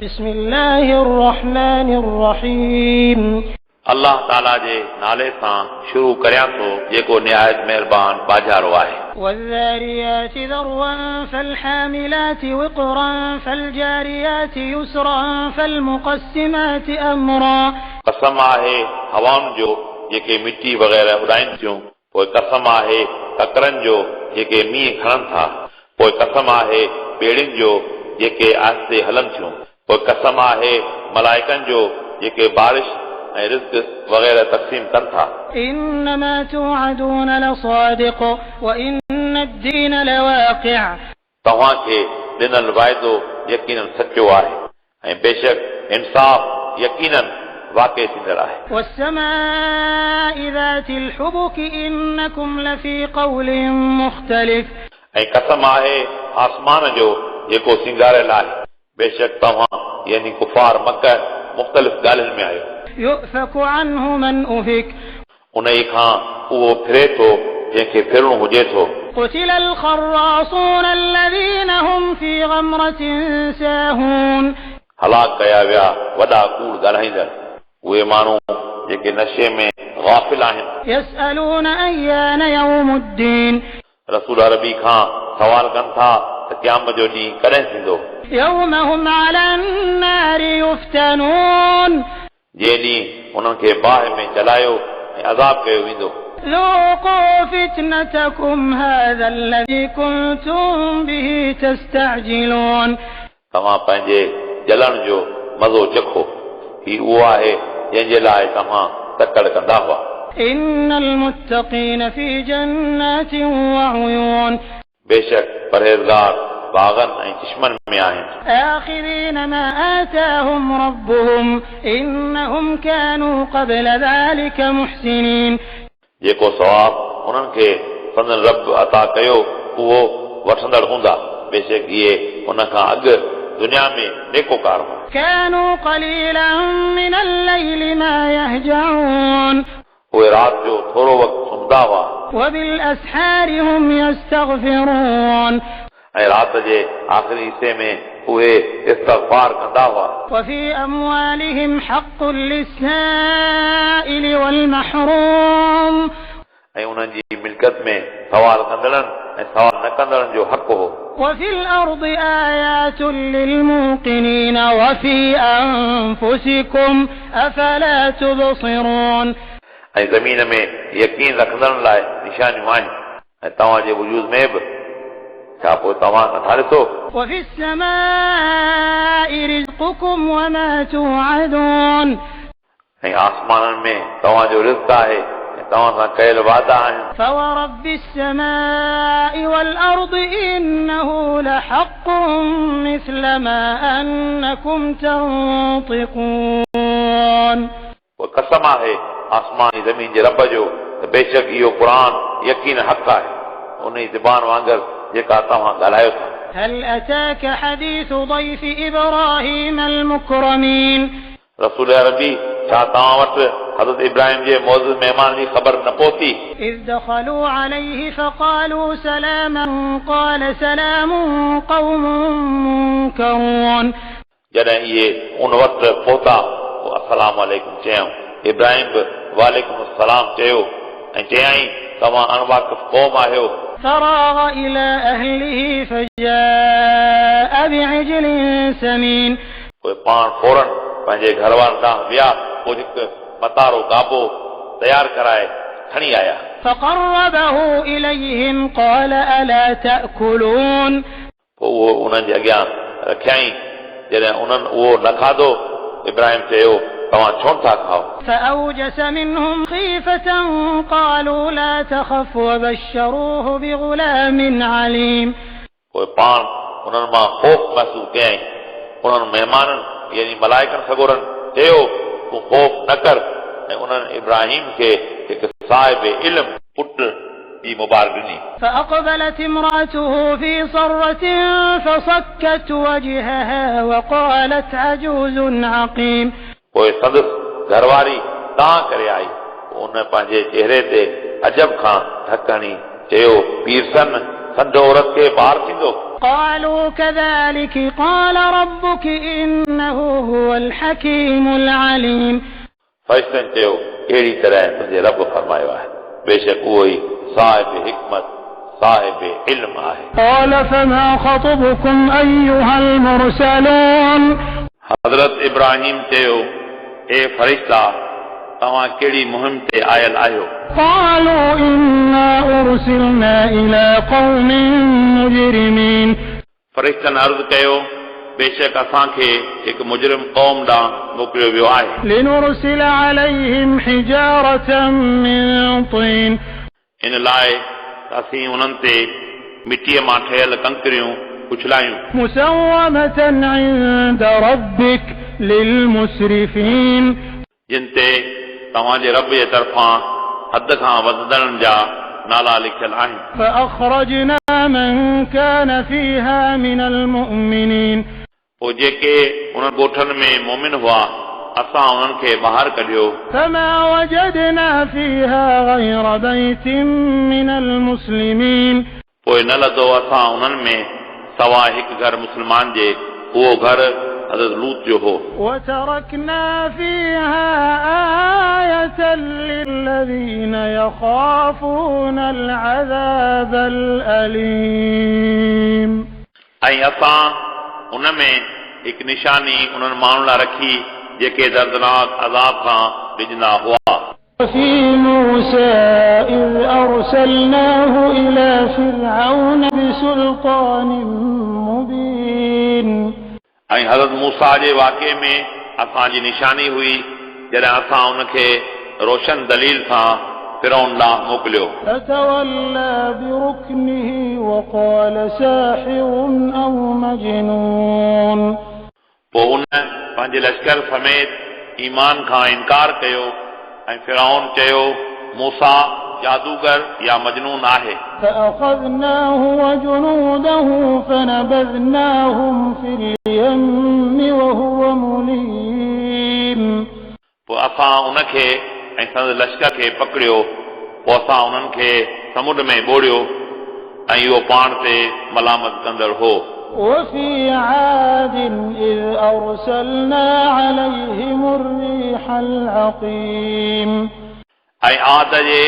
بسم الله الرحمن الرحيم अल्लाह ताला जे नाले सां शुरू करियां थो जेको निहायत महिरबान बाजारो आहे। والذاريات ذروا فالحاملات وقرا فالجاريات يسرا فالمقسمات أمرا कसम आहे हवाउनि जो जेके मिटी वग़ैरह उॾाइनि थियूं, पोइ कसम आहे ककरनि जो जेके मींहुं खणनि था, पोइ कसम आहे ॿेड़ियुनि जो जेके आहिस्ते हलनि थियूं, पोइ कसम आहे मलाइकनि जो जेके बारिश ऐं रिज़्क़ वग़ैरह तक़सीम कनि था। إنما توعدون لصادق وإن الدين لواقع तव्हांखे ॾिनल वाइदो यकीनन सचो आहे ऐं बेशक इंसाफ़ यकीनन वाक़ई थींदड़ आहे। والسماء ذات الحبك إنكم لفي قول مختلف ऐं कसम आहे आसमान जो जेको सिंगारियल आहे, बेशक तव्हां यानी कुफार मक्का मुख़्तलिफ़ ॻाल्हियुनि में आहियो। يؤفك عنه من أفك उन खां उहो फिरे थो जंहिंखे फिरणो हुजे थो। قتل الخراصون الذين هم في غمرة ساهون हलाक कया विया वॾा कूड़ ॻाल्हाईंदड़ उहे माण्हू जेके नशे में गाफ़िल आहिनि। يسألون أيان يوم الدين रसूल अरबी खां सवाल कनि था त क़यामत जो ॾींहुं कॾहिं थींदो। يوم هم على النار يفتنون जंहिं ॾींहुं उन्हनि खे बाहि में जलायो ऐं अज़ाब कयो वेंदो। ذوقوا فتنتكم هذا الذي كنتم به تستعجلون तव्हां पंहिंजे जलण जो मज़ो चखो, ही उहो आहे जंहिंजे लाइ तव्हां तकड़ कंदा हुआ। إن المتقين في جنات وعيون बेशक परहेज़गार बाग़नि ऐं चश्मनि में आहिनि। آخذين ما آتاهم ربهم إنهم كانوا قبل ذلك محسنين जेको सवाब उन्हनि खे संदन रब अता कयो उहो वठंदड़ हूंदा, बेशक इहे उन खां अॻु दुनिया में नेकोकार हुआ। كانوا قليلا من الليل ما يهجعون उहे राति जो थोरो वक़्तु सुम्हंदा हुआ وبالأسحار هم يستغفرون ऐं राति जे आख़िरी हिसे में उहे इस्तग़फ़ार कंदा हुआ। وفي أموالهم حق للسائل والمحروم ऐं उन्हनि जी मिल्कियत में सवाल कंदड़नि ऐं सवाल न कंदड़नि जो हक़ हो। وفي الأرض آيات للموقنين وفي أنفسكم أفلا تبصرون ऐं ज़मीन में यकीन रखंदड़नि लाइ निशानियूं आहिनि ऐं तव्हांजे वजूद में बि, छा पोइ तव्हां नथा ॾिसो। وفي السماء رزقكم وما توعدون ऐं आसमाननि में तव्हांजो रिज़्क़ आहे ऐं तव्हां सां कयल वादा आहिनि। فورب السماء والأرض إنه لحق مثل ما أنكم تنطقون पोइ कसम आहे आसमान ऐं ज़मीन जे रब जो त बेशक इहो क़ुरान यकीन हक़ आहे, उन जी ज़बान वांगुरु जेका तव्हां ॻाल्हायो था। هل أتاك حديث ضيف إبراهيم المكرمين रसूल अरबी छा तव्हां वटि हज़रत इब्राहिम जे मौजूद महिमान जी ख़बर न पहुती? إذ دخلوا عليه فقالوا سلاما قال سلام قوم منكرون जॾहिं इहे उन वटि पहुता पोइ अस्सलाम वालेकुम चयऊं। इब्राहिम बि वालेकुम सलाम चयो ऐं चयाईं तव्हां अणवाक़िफ़ क़ौम आहियो। فراغ إلى أهله فجاء بعجل سمين पोइ पाण फौरन पंहिंजे घर वारनि ॾांहुं विया, पोइ हिकु मतारो गाबो तयारु कराए खणी आया। فقربه إليهم قال ألا تأكلون पोइ उहो उन्हनि जे अॻियां रखियाईं। जॾहिं उन्हनि उहो न खाधो, इब्राहिम चयो तव्हां छो था खाओ? فأوجس منهم خيفة قالوا لا تخف وبشروه بغلام عليم पोइ पाण उन्हनि मां ख़ौफ़ महसूस कयईं। उन्हनि महिमाननि यानी मलाइकनि सगोरनि चयो तूं ख़ौफ़ न कर ऐं उन्हनि इब्राहिम खे हिकु साहिब इल्म पुटु जी मुबारक ॾिनी। فأقبلت امرأته في صرة فصكت وجهها وقالت عجوز عقيم पोइ संदसि घरवारी तां करे आई। उन पंहिंजे चेहरे ते अजब खां ढक हणी चयो पीरसन संड औरत खे ॿार थींदो। قالوا كذلك قال ربك إنه هو الحكيم العليم फ़रिश्तनि चयो अहिड़ी तरह तुंहिंजे रब फरमायो आहे बेशक उहो ई साहिब हिकमत साहिब इल्म आहे قال فما خطبكم أيها المرسلون हज़रत इब्राहिम चयो ए फरिश्ता तव्हां कहिड़ी मुहिम ते आयल आहियो قالوا إنا أرسلنا إلى قوم مجرمين फरिश्तनि अर्ज़ कयो बेशक असांखे हिकु मुजरिम क़ौम ॾांहुं मोकिलियो वियो आहे لنرسل عليهم حجارة من طين इन लाइ असीं उन्हनि ते मिटीअ मां ठहियल कंकरियूं उछलायूं مسومة عند ربك للمسرفين जिन ते तव्हांजे रब जे तरफ़ां हद खां वधंदड़नि जा नाला लिखियल आहिनि فأخرجنا من كان فيها من المؤمنين पोइ जेके उन्हनि ॻोठनि में मोमिन हुआ असां उन्हनि खे ॿाहिरि कढियो فما وجدنا فيها غير بيت من المسلمين पोइ न लधो असां उन्हनि में सवाइ हिकु घर मुस्लमान जे उहो घर हज़रत लूत जो हो وتركنا فيها آية للذين يخافون العذاب الأليم ऐं असां उन में हिकु निशानी उन्हनि माण्हुनि लाइ रखी जेके दर्दनाक अज़ाब खां डिॼंदा हुआ وفي موسى إذ أرسلناه إلى فرعون بسلطان مبين ऐं हज़रत मूसा जे वाक़े में असांजी निशानी हुई जॾहिं असां उनखे रोशन दलील सां फिरौन ॾांहुं मोकिलियो فتولى بركنه وقال ساحر أو مجنون पोइ उन पंहिंजे लश्कर समेत ईमान खां इनकार कयो ऐं फिरौन चयो मूसा जादूगर या मजनून आहे فأخذناه وجنوده فنبذناهم في اليم وهو مليم पोइ असां उनखे ऐं संदसि लश्कर खे पकड़ियो पोइ असां उन्हनि खे समुंड में ॿोड़ियो ऐं इहो पाण ते मलामत कंदड़ हो وفي عاد إذ أرسلنا عليهم الريح العقيم ऐं आद जे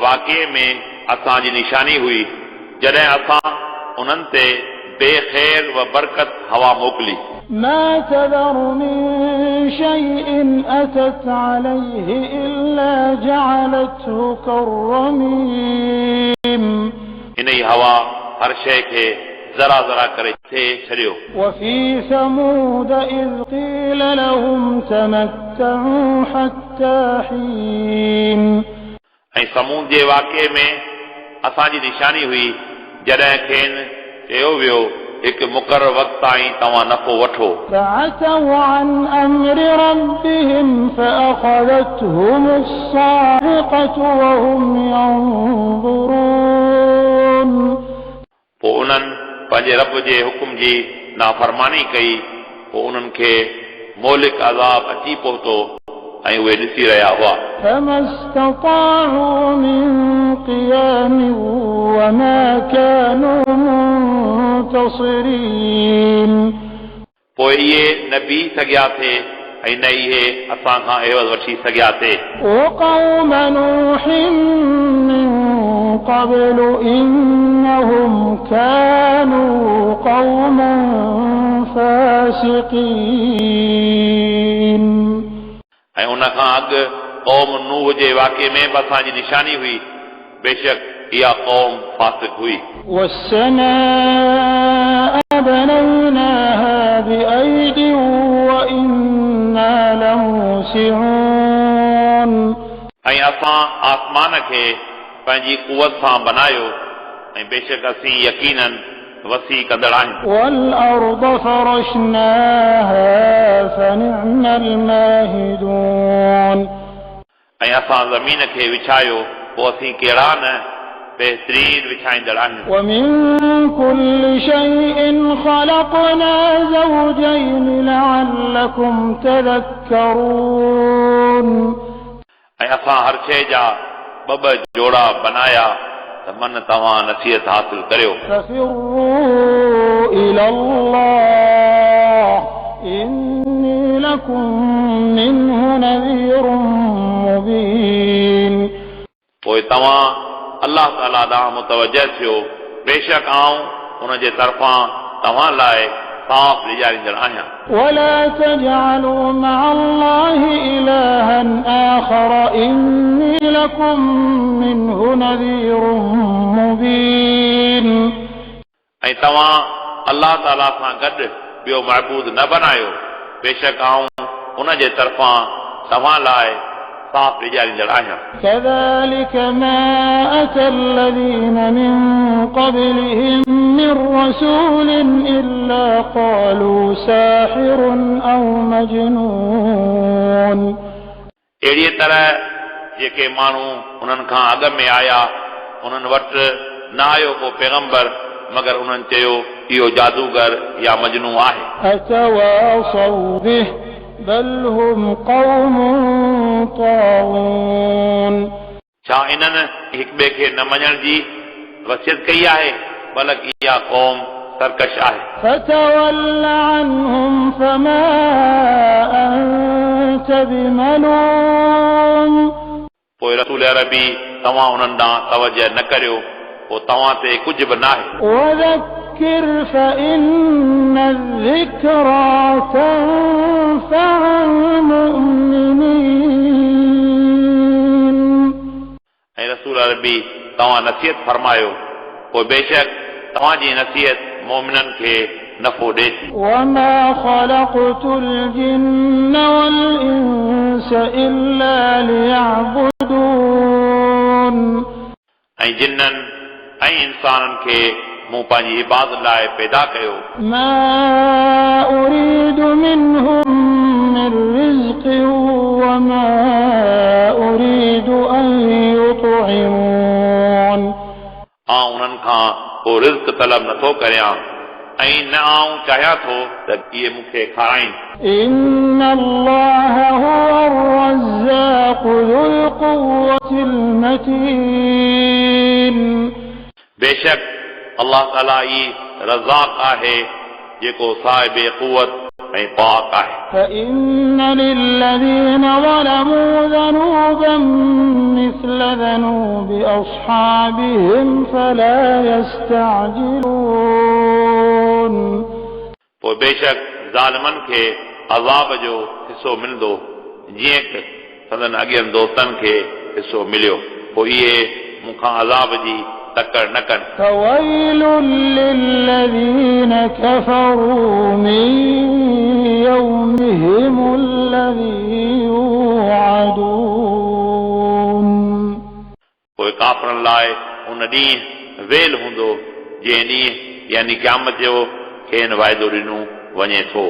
वाक़े में असांजी निशानी हुई जॾहिं असां उन्हनि ते बेख़ैर व बरकत हवा मोकिली ما تذر من شيء أتت عليه إلا جعلته كالرميم इन ई हवा हर शइ खे ज़रा ज़रा करे थे छॾियो وفي ثمود إذ قيل لهم تمتعوا حتى حين ऐं समूद जे वाक़े में असांजी निशानी हुई जॾहिं खेनि चयो वियो हिकु मुक़ररु वक़्त ताईं तव्हां नफ़ो वठो فعتوا عن أمر ربهم فأخذتهم الصاعقة وهم ينظرون पोइ उन्हनि पंहिंजे रब जे हुकुम जी नाफ़रमानी कई पोइ उन्हनि खे मोलिक अज़ाब अची पहुतो ऐं उहे ॾिसी रहिया हुआ فما استطاعوا من قيام وما كانوا منتصرين पोइ इहे न बीह सघिया थे ऐं न इहे असां खां एवज़ वठी सघिया थे وقوم نوح من قبل إنهم كانوا قوما فاسقين ऐं उन खां अॻु क़ौम नूह जे वाक़े में बि असांजी निशानी हुई बेशक इहा क़ौम फासिक हुई والسماء بنيناها بأيد وإنا لموسعون ऐं असां आसमान खे पंहिंजी कुवत सां बनायो ऐं बेशक असीं यकीनन वसी कंदड़ आहियूं والأرض فرشناها فنعم الماهدون ऐं असां ज़मीन खे विछायो पोइ असीं कहिड़ा न बहितरीन विछाईंदड़ आहियूं ومن كل شيء خلقنا زوجين لعلكم تذكرون ऐं असां हर शइ जा ॿ जोड़ा बनाया मन तव्हां नसीहत हासिल करियो ففروا إلى الله إني لكم منه نذير مبين पोइ तव्हां अल्लाह ताला ॾांहुं मुतवजह थियो बेशक आऊं उन जे तरफ़ां तव्हां लाइ साफ़ ॾिजारींदड़ आहियां ولا تجعلوا مع الله إلها آخر إني لكم منه نذير مبين ऐं तव्हां अल्लाह ताला सां गॾु ॿियो महबूद न बनायो बेशक आऊं उन जे तरफ़ां तव्हां लाइ साफ़ ॾिजारींदड़ आहियां كذلك ما أتى الذين من قبلهم من رسول إلا قالوا ساحر أو مجنون अहिड़ीअ तरह जेके माण्हू उन्हनि खां अॻ में आया उन्हनि वटि न आयो को पैगंबर मगर उन्हनि चयो इहो जादूगर या मजनू आहे أتواصوا به بل هم قوم طاغون छा इन्हनि हिक ॿिए खे न मञण जी वसियत कई आहे बल्कि इहा क़ौम सरकश आहे فتول عنهم فما أنت بملوم पोइ रसूल अरबी तव्हां उन्हनि ॾांहुं तवजह न करियो पोइ तव्हां ते कुझु बि नाहे وذكر فإن الذكرى تنفع المؤمنين ऐं रसूल अरबी तव्हां नसीहत फरमायो पोइ बेशक तव्हांजी नसीहत मोमिननि खे नफ़ो ॾे थी وما خلقت الجن والإنس إلا ليعبدون ऐं जिन्ननि ऐं इंसाननि खे मूं पंहिंजी इबादत लाइ पैदा कयो ما أريد منهم من رزق وما أريد أن يطعمون आऊं उन्हनि खां को रिज़्क़ तलब नथो करियां ऐं न आऊं चाहियां थो त इहे मूंखे खाराइनि إن الله هو الرزاق ذو القوة المتين बेशक अल्लाह ताला ई रज़ाक़ आहे जेको साहिब क़ुवत ऐं पाक आहे فإن للذين ظلموا ذنوبا مثل ذنوب أصحابهم فلا يستعجلون पोइ बेशक ज़ालिमनि खे अज़ाब जो हिसो मिलंदो जीअं त संदन अॻियनि दोस्तनि खे हिसो मिलियो पोइ इहे मूंखां अज़ाब जी तकड़ न कनि فويل للذين كفروا من يومهم الذي يوعدون पोइ काफ़रनि लाइ उन ॾींहुं वेल हूंदो जंहिं ॾींहुं यानी क़यामत जो खेनि वाइदो ॾिनो वञे थो